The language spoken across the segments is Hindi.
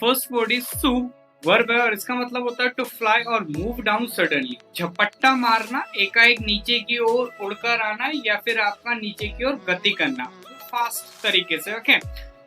First word is swoop, verb है और इसका मतलब होता है टू फ्लाई और मूव डाउन सडनली, झपट्टा मारना, एकाएक नीचे की ओर उड़कर आना या फिर आपका नीचे की ओर गति करना फास्ट तरीके से। ओके,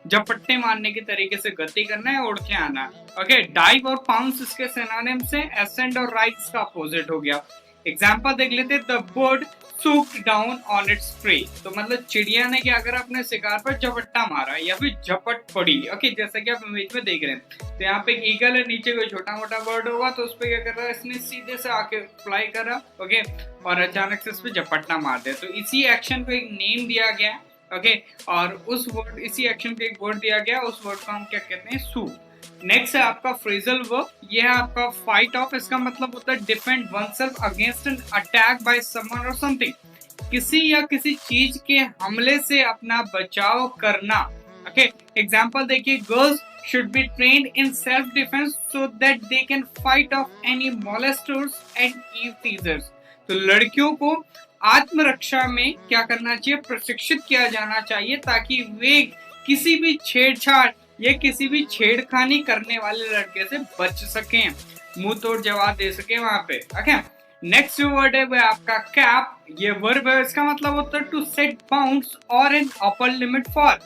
झपट्टे मारने के तरीके से गति करना है, उड़ के आना। ओके, डाइव और पाउंस इसके सिनोनिम से, एसेंड और राइज का अपोजिट हो गया। एग्जाम्पल देख लेते, the bird swooped down on its prey, तो मतलब चिड़िया ने क्या करा, अपने शिकार पर झपट्टा मारा या फिर झपट पड़ी। ओके, जैसा कि आप इमेज में देख रहे हैं, तो यहाँ पे एक ईगल है, नीचे कोई छोटा मोटा बर्ड होगा तो उस पर क्या कर रहा है, इसने सीधे से आके फ्लाई करा। ओके, और अचानक से इस पे झपट्टा मार दिया, तो इसी एक्शन को एक नेम दिया गया। ओके, और उस वर्ड, इसी एक्शन को एक वर्ड दिया गया, उस वर्ड को हम क्या कहते हैं, सू। नेक्स्ट है आपका फ्रेजल वर्ब, ये है आपका फाइट ऑफ, इसका मतलब होता है defend oneself against an attack by someone और समथिंग, किसी या किसी चीज के हमले से अपना बचाव करना। ओके, एग्जांपल देखिए, girls should be trained in self defense so that they can fight off any molesters and eve teasers, तो लड़कियों को आत्मरक्षा में क्या करना चाहिए, प्रशिक्षित किया जाना चाहिए ताकि वे किसी भी छेड़छाड़ या किसी भी छेड़खानी करने वाले लड़के से बच सकें, मुंह तोड़ जवाब दे सके वहां पे। ओके, नेक्स्ट जो वर्ड है वो आपका कैप, ये वर्ब है, इसका मतलब होता है टू सेट बाउंड्स और एन अपर लिमिट फॉर,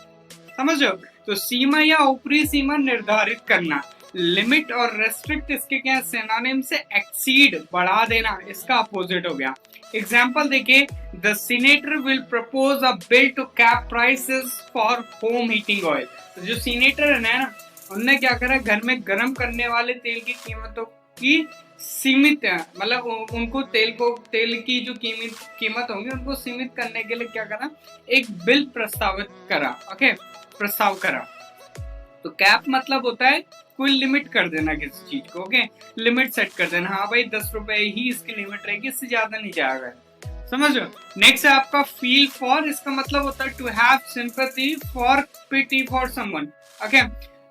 समझो, तो सीमा या ऊपरी सीमा निर्धारित करना। लिमिट और रेस्ट्रिक्ट इसके क्या सिनोनिम से, एक्सीड बढ़ा देना, इसका अपोजिट हो गया। एग्जाम्पल देखिए, the senator will propose a bill to cap prices for home heating oil, तो जो सीनेटर है ना, उनने क्या करा, घर में गर्म करने वाले तेल की कीमतों की सीमित, मतलब उनको तेल की जो कीमत होंगी उनको सीमित करने के लिए क्या करा, एक बिल प्रस्तावित करा। ओके, प्रस्ताव करा। तो कैप मतलब होता है कोई लिमिट कर देना किसी चीज को। ओके, लिमिट सेट कर देना, हाँ भाई 10 रुपए ही इसकी लिमिट रहेगी, इससे ज्यादा नहीं जाएगा, समझो। नेक्स्ट है आपका फील फॉर, इसका मतलब होता है to have sympathy for, pity for someone. Okay,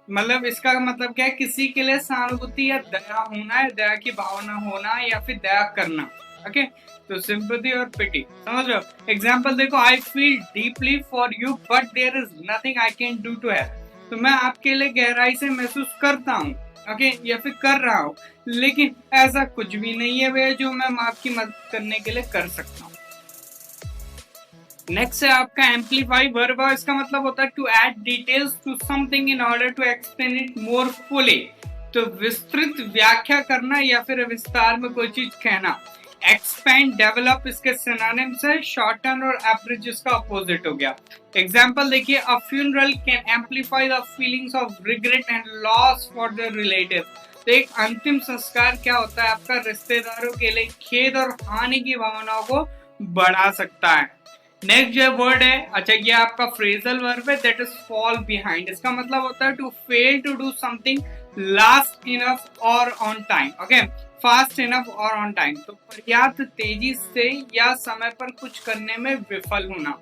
मतलब इसका मतलब क्या है, किसी के लिए सहानुभूति या दया होना है, दया की भावना होना या फिर दया करना। ओके, तो सिंपैथी और पिटी, समझो। एग्जांपल देखो, I feel deeply for you but there is nothing I can do to help, तो मैं आपके लिए गहराई से महसूस करता हूँ, ओके, या फिर कर रहा हूँ, लेकिन ऐसा कुछ भी नहीं है वे जो मैं आपकी मदद करने के लिए कर सकता हूँ। नेक्स्ट है आपका एम्पलीफाई वर्ब, इसका मतलब होता है to add details to something in order to explain it more fully, तो विस्तृत व्याख्या करना या फिर विस्तार में कोई चीज कहना। एक्सपेंड, डेवलप इसके सिनोनिम्स है, शॉर्टन और एब्रिज इसका अपोजिट हो गया। एग्जांपल देखिए, अ funeral can amplify the feelings of regret and loss for the relative, तो एक अंतिम संस्कार क्या होता है आपका, रिश्तेदारों के लिए खेद और हानि की भावनाओं को बढ़ा सकता है। नेक्स्ट जो वर्ड है, अच्छा ये आपका फ्रेजल वर्ब है, दैट इज फॉल बिहाइंड, इसका मतलब होता है to fail to do something last enough और on time. Okay, fast enough और ऑन टाइम, तो पर्याप्त तेजी से या समय पर कुछ करने में विफल होना।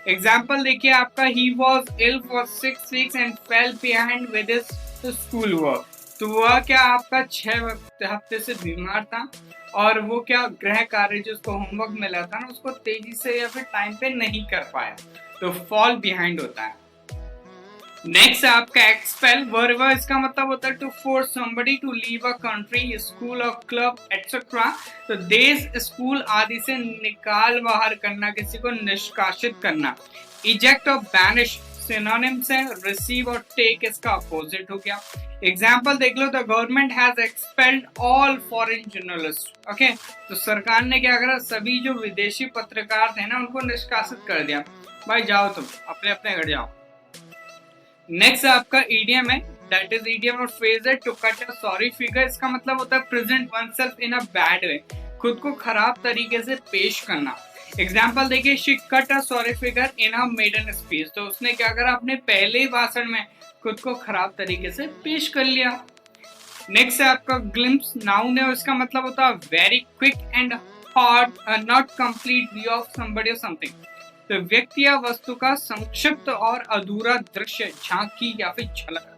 एग्जाम्पल देखिए आपका, he was ill for 6 weeks and fell behind with his school work, तो वह क्या आपका 6 हफ्ते से बीमार था और वो क्या गृह कार्य जो उसको होमवर्क मिला था ना, उसको तेजी से या फिर टाइम पे नहीं कर पाया, तो फॉल बिहाइंड होता है। नेक्स्ट आपका एक्सपेल वर्ब, इसका मतलब होता है to force somebody to leave a country, school और क्लब एटसेट्रा, तो देश, स्कूल आदि से निकाल बाहर करना, किसी को निष्कासित करना। इजेक्ट और बैनिश सिनोनिम्स हैं, रिसीव और टेक इसका अपोजिट हो गया। एग्जाम्पल देख लो, the government has expelled all foreign journalist. Okay, तो सरकार ने क्या करा, सभी जो विदेशी पत्रकार थे ना उनको निष्कासित कर दिया, भाई जाओ तुम अपने अपने घर जाओ। नेक्स्ट आपका ईडियम है, दैट इज ईडियम और फ्रेज है to cut a sorry figure, इसका मतलब होता है present oneself in a bad way, खुद को खराब तरीके से पेश करना। एग्जाम्पल देखिए, she cut a sorry figure in a maiden speech, तो उसने क्या करा, अपने पहले भाषण में खुद को खराब तरीके से पेश कर लिया। नेक्स्ट है आपका ग्लिम्स, नाउन है, इसका मतलब होता है very quick and hot not complete view of somebody और समथिंग, तो व्यक्ति या वस्तु का संक्षिप्त और अधूरा दृश्य, झांकी या फिर झलक।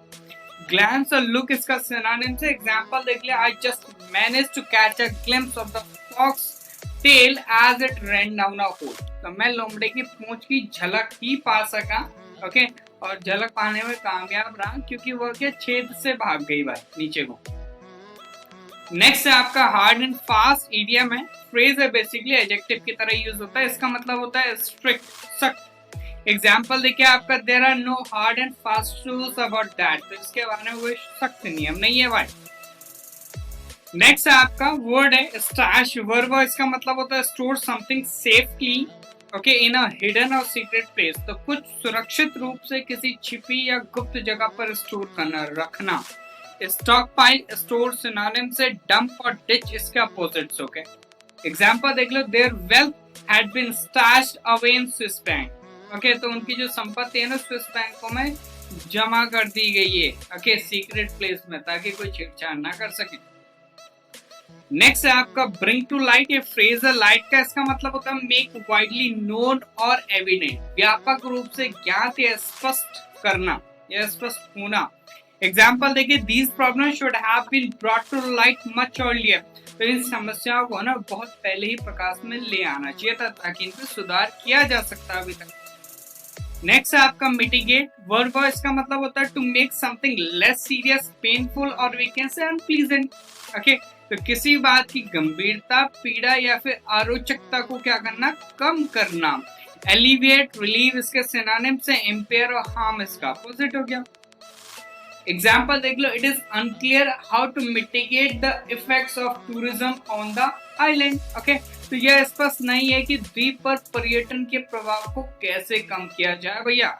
ग्लैंस और लुक इसका सिनोनिम से, एग्जांपल देख लिया, I just managed to catch a glimpse of the fox tail as it ran down a hole, तो मैं लोमड़े की पूंछ की झलक ही पा सका, ओके, और झलक पाने में कामयाब रहा क्योंकि वो क्या छेद से भाग गई भाई नीचे को। नेक्स्ट है आपका हार्ड एंड फास्ट, ईडियम है, फ्रेज है, बेसिकली एडजेक्टिव की तरह यूज होता है। इसका मतलब होता है स्ट्रिक्ट, सख्त। एग्जाम्पल देखिए आपका, there are no hard and fast rules about that, तो इसके बारे में कोई सख्त नियम नहीं है भाई। नेक्स्ट है आपका वर्ड है स्टैश, वर्ब, इसका मतलब होता है store something safely okay in a hidden और सीक्रेट प्लेस, तो कुछ सुरक्षित रूप से किसी छिपी या गुप्त जगह पर स्टोर करना, रखना। स्टॉक पाइल, स्टोर, सिनोनिम से डंप और डिच इसके अपोजिट्स ओके। एग्जांपल देख लो, their wealth had been stashed away in Swiss bank okay, तो उनकी जो संपत्ति है ना स्विस बैंकों में जमा कर दी गई है ओके सीक्रेट प्लेस में, ताकि कोई छेड़छाड़ ना कर सके। नेक्स्ट है आपका ब्रिंग टू लाइट, ये फ्रेज है लाइट का, इसका मतलब होता है मेक वाइडली नोन और एविडेंट, व्यापक रूप से ज्ञात या स्पष्ट करना या स्पष्ट होना। एग्जाम्पल देखिए, these problem should have been brought to light much earlier, तो इन समस्याओं को ना बहुत पहले ही प्रकाश में ले आना चाहिए था ताकि इन पर सुधार किया जा सकता है अभी तक। नेक्स्ट है आपका मिटिगेट, वर्ब, इसका मतलब होता है to make something less serious, painful और we can say unpleasant okay, तो किसी बात की गंभीरता, पीड़ा या फिर अरोचकता को क्या करना, कम करना। एलिविएट, रिलीव इसके सिनोनिम से इम्पेयर और हार्म इसका अपोजिट हो गया। एग्जाम्पल देख लो, it is unclear how to mitigate the effects of tourism on the island okay, तो यह स्पष्ट नहीं है कि द्वीप पर पर्यटन के प्रभाव को कैसे कम किया जाए भैया।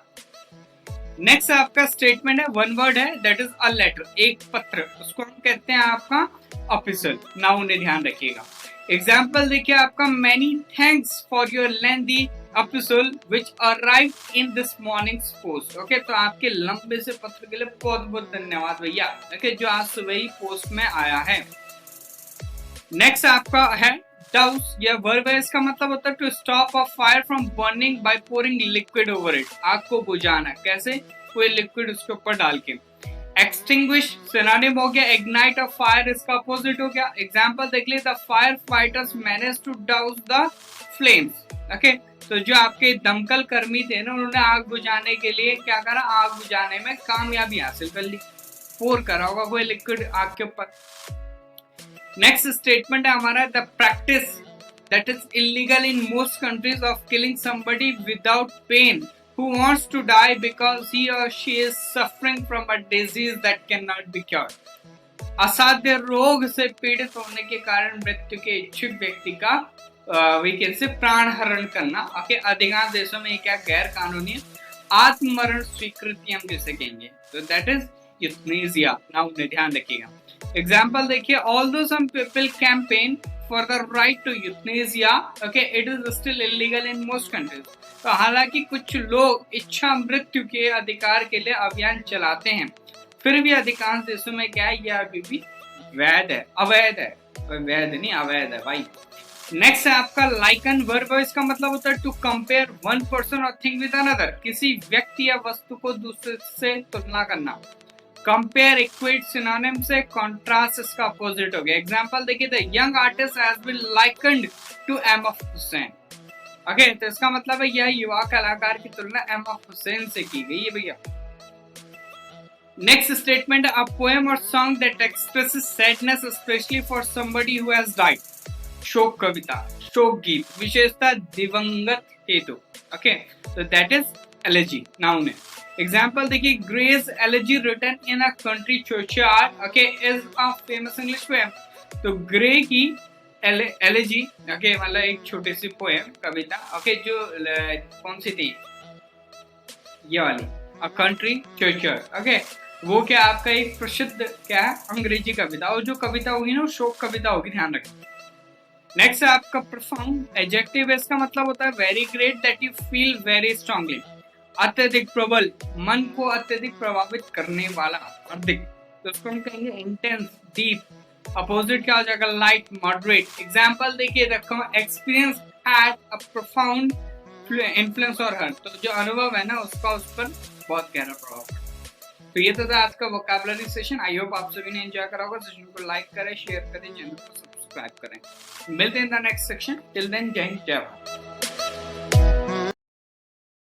नेक्स्ट आपका स्टेटमेंट है, वन वर्ड है, दैट इज अ लेटर, एक पत्र, उसको हम कहते हैं आपका ऑफिशियल, नाउन ने ध्यान रखिएगा। एग्जाम्पल देखिए आपका, many thanks for your lengthy epistle which arrived in this morning's post okay, तो आपके लंबे से पत्र के लिए बहुत बहुत धन्यवाद भैया ओके, जो आज सुबह ही पोस्ट में आया है। नेक्स्ट आपका है डाउस, यह वर्ब है, इसका मतलब होता है to stop a fire from burning by pouring liquid over it, आग को बुझाना, कैसे, कोई लिक्विड उसके ऊपर डाल के। एक्सटिंग्विश सिनोनिम हो गया इग्नाइट अ फायर, इसका अपोजिट हो गया। एग्जांपल देख लीजिए, the fire fighters manage to douse the flames okay, तो जो आपके दमकल कर्मी थे ना, उन्होंने आग बुझाने के लिए क्या करा, आग बुझाने में कामयाबी हासिल कर ली, पोर करा होगा कोई लिक्विड आग के ऊपर। नेक्स्ट स्टेटमेंट है हमारा, the practice that is illegal in most countries of killing somebody without pain who wants to die because he or she is suffering from a disease that cannot be cured, असाध्य रोग से पीड़ित होने के कारण मृत्यु के इच्छुक व्यक्ति का वीकेंड से प्राण हरण करना ओके, अधिकांश देशों में क्या गैर कानूनी आत्ममरण स्वीकृति हम जिसे कहेंगे, तो दैट इज यूथनेसिया, नाउ उन्हें ध्यान रखिएगा। एग्जाम्पल देखिए, although some people campaign for the right to euthanasia okay, it is still illegal in most countries, तो हालांकि कुछ लोग इच्छा मृत्यु के अधिकार के लिए अभियान चलाते हैं, फिर भी अधिकांश देशों में क्या है, यह अभी भी वैध है, अवैध है, वैध नहीं अवैध है भाई। नेक्स्ट है आपका लाइकन, वर्ब, इसका मतलब होता है टू कंपेयर वन पर्सन और थिंग विद अनदर, किसी व्यक्ति या वस्तु को दूसरे से तुलना करना। कंपेयर, इक्वेट सिनोनिम से कॉन्ट्रास्ट इसका अपोजिट हो गया। एग्जांपल देखिए, the young artist has been likened to M F. Hussain okay, तो इसका मतलब है यह युवा कलाकार की तुलना एम.एफ. हुसैन से की गई है भैया। नेक्स्ट स्टेटमेंट, अ पोएम और song that expresses sadness specially for somebody who has died, शोक कविता, शोक गीत, विशेषता दिवंगत हेतु ओके, तो दैट इज एलेजी, नाउन है। एग्जाम्पल देखिए, Gray's elegy written in a country churchyard okay is a famous English poem, तो ग्रे की एलेजी ओके मतलब एक छोटी सी पोएम कविता ओके, जो कौन सी थी, ये वाली, अ कंट्री चर्चयार्ड ओके, वो क्या आपका एक प्रसिद्ध क्या है अंग्रेजी कविता, और जो कविता होगी ना शोक कविता होगी, ध्यान रखें। नेक्स्ट है आपका प्रोफाउंड, एडजेक्टिव, इसका मतलब होता है very great, that you feel very strongly, अत्यधिक प्रबल, मन को अत्यधिक प्रभावित करने वाला, अधिक, तो उसको हम कहेंगे इंटेंस, डीप। अपोजिट क्या हो जाएगा, लाइट, मॉडरेट। एग्जाम्पल देखिए, the experience had a profound influence on her, तो जो अनुभव है ना उसका उस पर बहुत गहरा प्रभाव पड़ा। तो ये तो था आज का वोकैबुलरी सेशन, आई होप आप सभी ने एंजॉय करा होगा। सेशन को लाइक करें, शेयर करें, चैनल को सब्सक्राइब करें। मिलते हैं in the next section, till then जय हिंद, जय भारत।